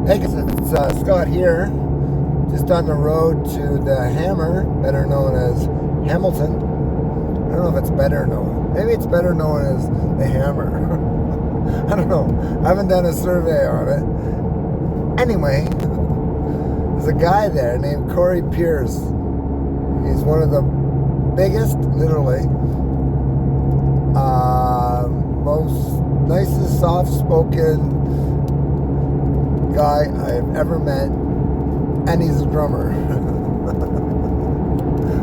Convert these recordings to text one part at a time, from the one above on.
Hey guys, it's Scott here, just on the road to the Hammer, better known as Hamilton. I don't know if it's better known. Maybe it's better known as the Hammer. I don't know. I haven't done a survey on it. Anyway, there's a guy there named Corey Pierce. He's one of the biggest, literally, most nicest, soft-spoken guy I've ever met, and he's a drummer,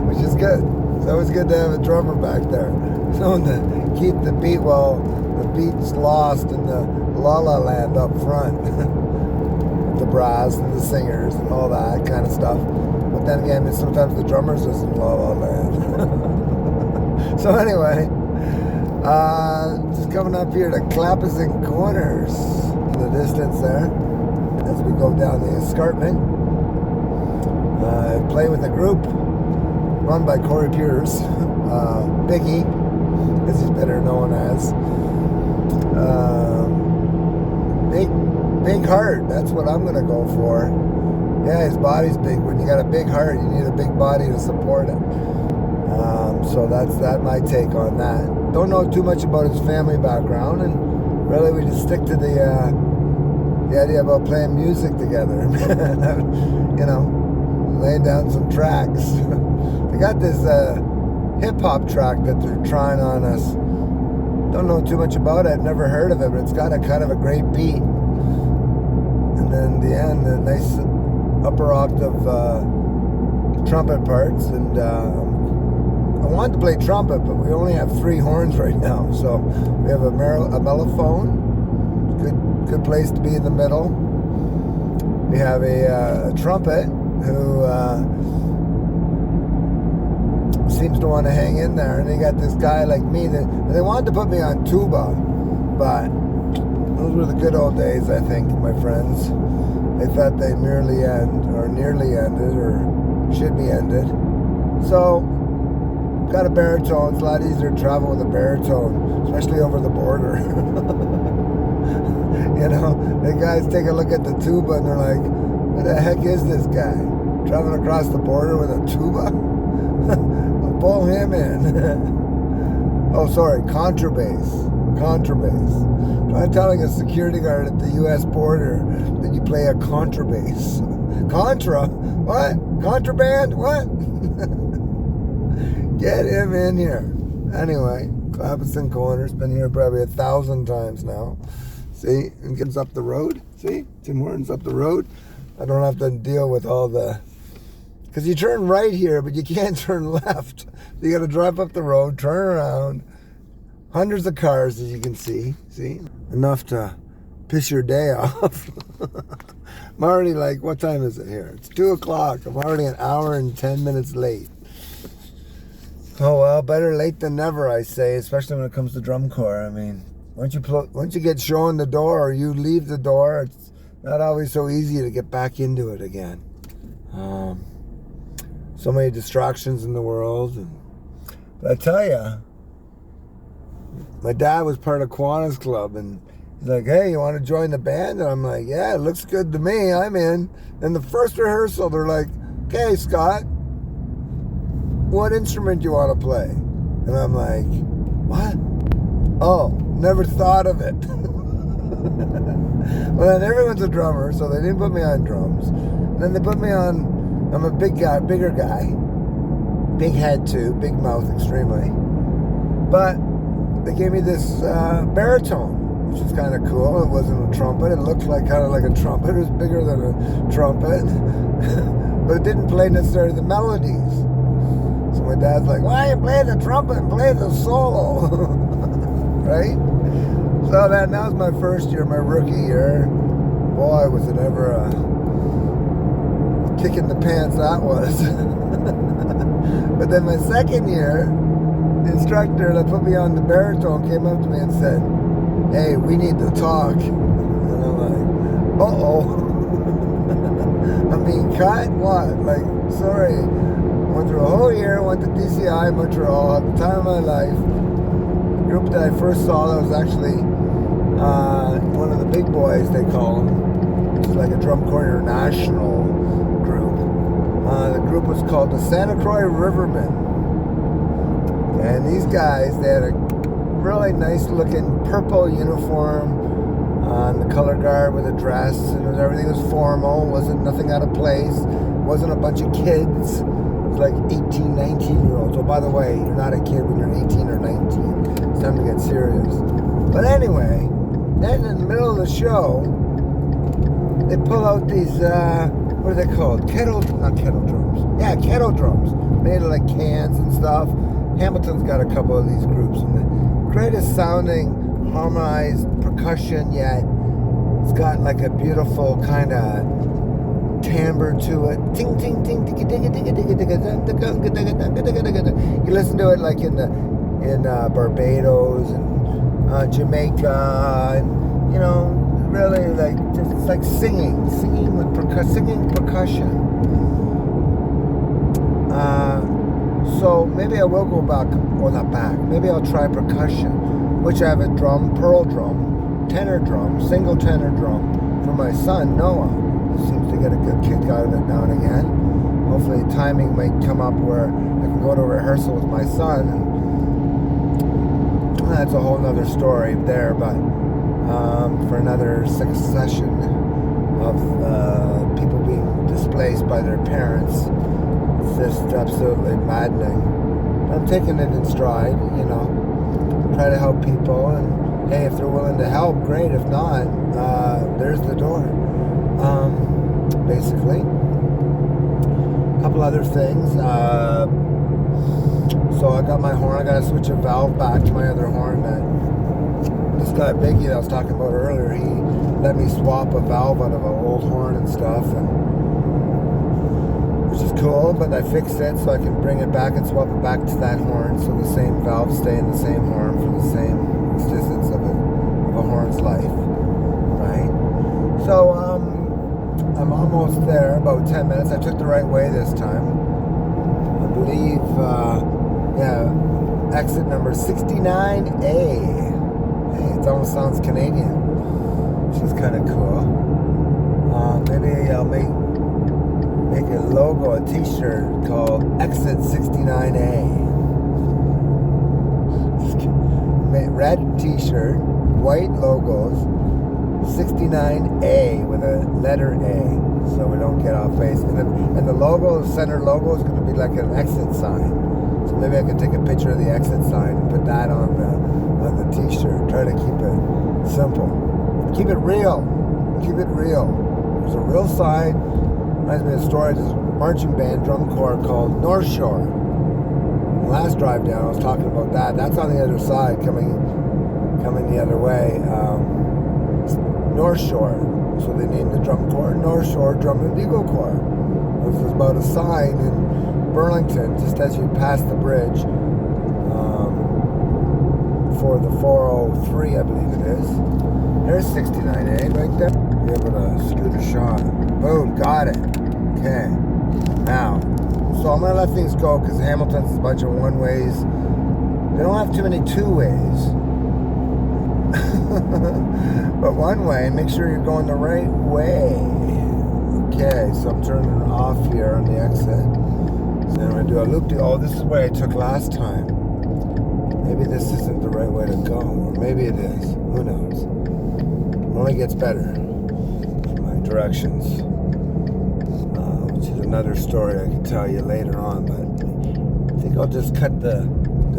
which is good. It's always good to have a drummer back there, someone to keep the beat while the beat's lost in the La La Land up front, with the brass and the singers and all that kind of stuff. But then again, sometimes the drummers is in La La Land. So anyway, just coming up here to Clapperson Corners in the distance there. As we go down the escarpment, I play with a group run by Corey Pierce, Biggie, as he's better known as. Big heart, that's what I'm gonna go for. Yeah, his body's big. When you got a big heart, you need a big body to support it. So that's my take on that. Don't know too much about his family background, and really we just stick to the idea about playing music together. You know, laying down some tracks. They got this hip-hop track that they're trying on us. Don't know too much about it, never heard of it, but it's got a kind of a great beat. And then the end, the nice upper octave trumpet parts. And I wanted to play trumpet, but we only have 3 horns right now. So we have a mellophone. Good place to be in the middle. We have a trumpet who seems to want to hang in there, and they got this guy like me that they wanted to put me on tuba, but those were the good old days, I think, my friends. They thought they nearly ended, or should be ended. So got a baritone. It's a lot easier to travel with a baritone, especially over the border. You know, the guys take a look at the tuba and they're like, who the heck is this guy? Traveling across the border with a tuba? I'll pull him in. Oh, sorry, contrabass. Try telling a security guard at the U.S. border that you play a contrabass. Contra? What? Contraband? What? Get him in here. Anyway, Clapperson Corners, been here probably 1,000 times now. See, and gets up the road. See, Tim Hortons up the road. I don't have to deal with all the, because you turn right here, but you can't turn left. So you got to drive up the road, turn around. Hundreds of cars, as you can see. See, enough to piss your day off. I'm already like, what time is it here? It's 2 o'clock. I'm already an hour and 10 minutes late. Oh well, better late than never, I say, especially when it comes to drum corps. I mean, once you get shown the door or you leave the door, it's not always so easy to get back into it again. So many distractions in the world. But I tell you, my dad was part of Kiwanis Club, and he's like, hey, you want to join the band? And I'm like, yeah, it looks good to me. I'm in. And the first rehearsal, they're like, okay, Scott, what instrument do you want to play? And I'm like, what? Oh, never thought of it. Well, then everyone's a drummer, so they didn't put me on drums. And then they put me on, I'm a bigger guy. Big head too, big mouth extremely. But they gave me this baritone, which is kind of cool. It wasn't a trumpet. It looked like kind of like a trumpet. It was bigger than a trumpet. But it didn't play necessarily the melodies. So my dad's like, why don't you play the trumpet and play the solo? Right? So that was my first year, my rookie year. Boy, was it ever a kick in the pants that was. But then my second year, the instructor that put me on the baritone came up to me and said, hey, we need to talk. And I'm like, uh-oh. I'm being cut? What? Like, sorry. Went through a whole year, went to DCI Montreal at the time of my life. The group that I first saw that was actually one of the Boys, they call them. It's like a Drum Corps International group. The group was called the Santa Croix Rivermen. And these guys, they had a really nice looking purple uniform on the color guard with a dress, and everything was formal, wasn't nothing out of place, wasn't a bunch of kids. It was like 18, 19-year-olds. Oh, by the way, you're not a kid when you're 18 or 19. It's time to get serious. But anyway, then in the middle of the show, they pull out these, what are they called? Not kettle drums. Yeah, kettle drums. Made of like cans and stuff. Hamilton's got a couple of these groups. And the greatest sounding harmonized percussion yet. It's got like a beautiful kind of timbre to it. Ting, ting, ting, digga, digga, digga, digga, digga. You listen to it like in Barbados and Jamaica, and you know, really like just, it's like singing with percussion. So maybe I will go back, or not back. Maybe I'll try percussion, which I have a drum, pearl drum, tenor drum, single tenor drum for my son Noah. He seems to get a good kick out of it now and again. Hopefully timing might come up where I can go to rehearsal with my son, and that's a whole nother story there, but for another succession of people being displaced by their parents. It's just absolutely maddening. I'm taking it in stride, you know. Try to help people, and hey, if they're willing to help, great. If not, there's the door. Basically. A couple other things. So I got my horn. I got to switch a valve back to my other horn. That this guy Biggie that I was talking about earlier, he let me swap a valve out of an old horn and stuff, and which is cool, but I fixed it so I can bring it back and swap it back to that horn, so the same valves stay in the same horn for the same existence of a horn's life, right? So I'm almost there, about 10 minutes. I took the right way this time. I believe, exit number 69A. Hey, it almost sounds Canadian, which is kind of cool. Maybe I'll make a logo, a t-shirt called Exit 69A. Red t-shirt, white logos, 69A with a letter A, so we don't get off base. And the logo, the center logo, is going to be like an exit sign. So maybe I can take a picture of the exit sign and put that on the t-shirt. Try to keep it simple. Keep it real. Keep it real. There's a real sign. Reminds me of a story of this marching band drum corps called North Shore. The last drive down, I was talking about that. That's on the other side, coming the other way. North Shore. So they named the drum corps North Shore Drum and Bugle Corps. This is about a sign in Burlington, just as you pass the bridge for the 403, I believe it is. There's 69A right there. Be able to shoot a shot. Boom, got it. Okay, now, so I'm going to let things go because Hamilton's a bunch of one-ways. They don't have too many two-ways. But one way, make sure you're going the right way. Okay, so I'm turning it off here on the exit. So I'm going to do a loop. Oh, this is where I took last time. Maybe this isn't the right way to go. Or maybe it is. Who knows? It only gets better. My directions. Which is another story I can tell you later on, but I think I'll just cut the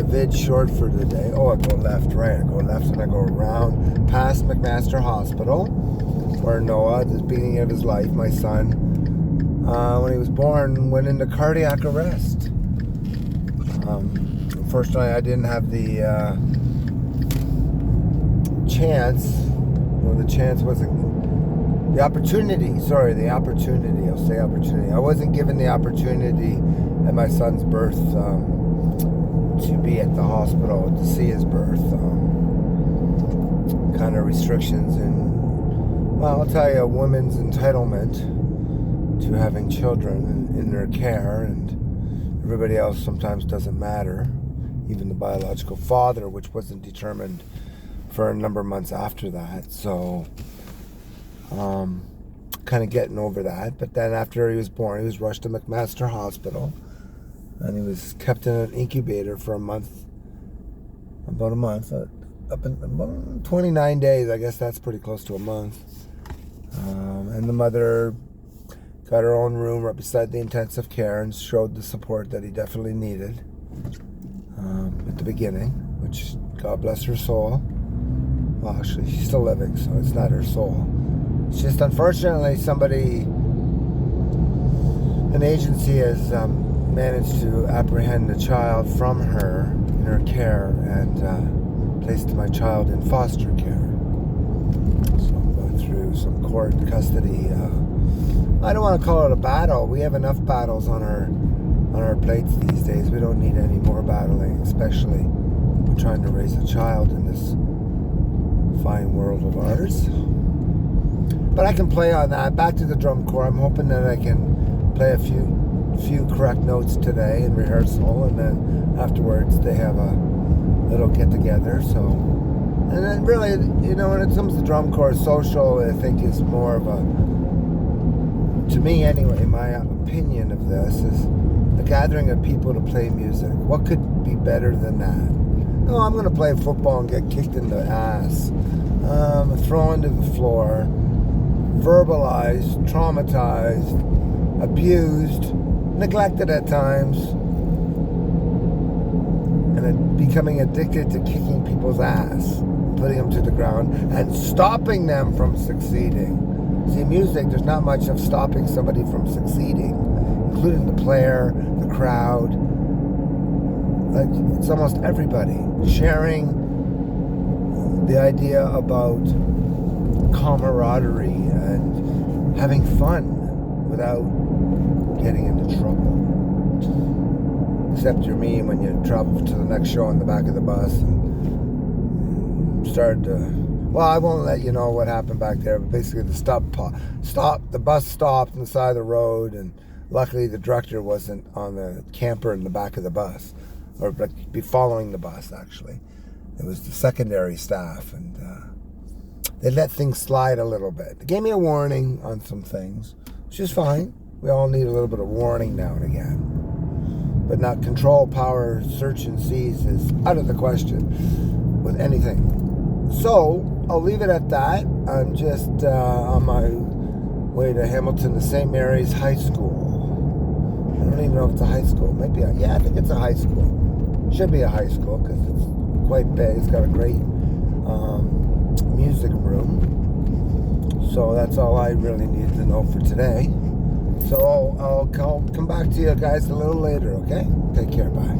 vid short for today. Oh, I go left, right. I go left and I go around past McMaster Hospital, where Noah, at the beginning of his life, my son, when he was born, went into cardiac arrest. Unfortunately, I didn't have the chance. Well, the chance wasn't... The opportunity. I'll say opportunity. I wasn't given the opportunity at my son's birth to be at the hospital to see his birth. Kind of restrictions in, well, I'll tell you, a woman's entitlement to having children in their care, and everybody else sometimes doesn't matter. Even the biological father, which wasn't determined for a number of months after that. So kind of getting over that. But then after he was born, he was rushed to McMaster Hospital, and he was kept in an incubator for about a month, up in about 29 days. I guess that's pretty close to a month. And the mother got her own room right beside the intensive care and showed the support that he definitely needed at the beginning, which, God bless her soul. Well, actually, she's still living, so it's not her soul. It's just, unfortunately, an agency has managed to apprehend a child from her in her care and placed my child in foster care. So I'm going through some court custody. I don't want to call it a battle. We have enough battles on our plates these days. We don't need any more battling, especially when trying to raise a child in this fine world of ours. But I can play on that. Back to the drum corps. I'm hoping that I can play a few correct notes today in rehearsal, and then afterwards they have a little get together. So, and then really, when it comes to drum corps, social, I think, is more of to me anyway, my opinion of this is a gathering of people to play music. What could be better than that? No, I'm going to play football and get kicked in the ass, thrown to the floor, verbalized, traumatized, abused, neglected at times, and becoming addicted to kicking people's ass, putting them to the ground, and stopping them from succeeding. See, music, there's not much of stopping somebody from succeeding, including the player, the crowd. Like, it's almost everybody sharing the idea about camaraderie and having fun without getting into trouble. Except you're me when you travel to the next show on the back of the bus and start to... Well, I won't let you know what happened back there, but basically the bus stopped on the side of the road, and luckily the director wasn't on the camper in the back of the bus, or be following the bus, actually. It was the secondary staff, and they let things slide a little bit. They gave me a warning on some things, which is fine. We all need a little bit of warning now and again. But not control, power, search and seize is out of the question with anything. So, I'll leave it at that. I'm just on my way to Hamilton to St. Mary's High School. I don't even know if it's a high school. Maybe, I think it's a high school. Should be a high school because it's quite big. It's got a great music room. So that's all I really need to know for today. So I'll come back to you guys a little later, okay? Take care, bye.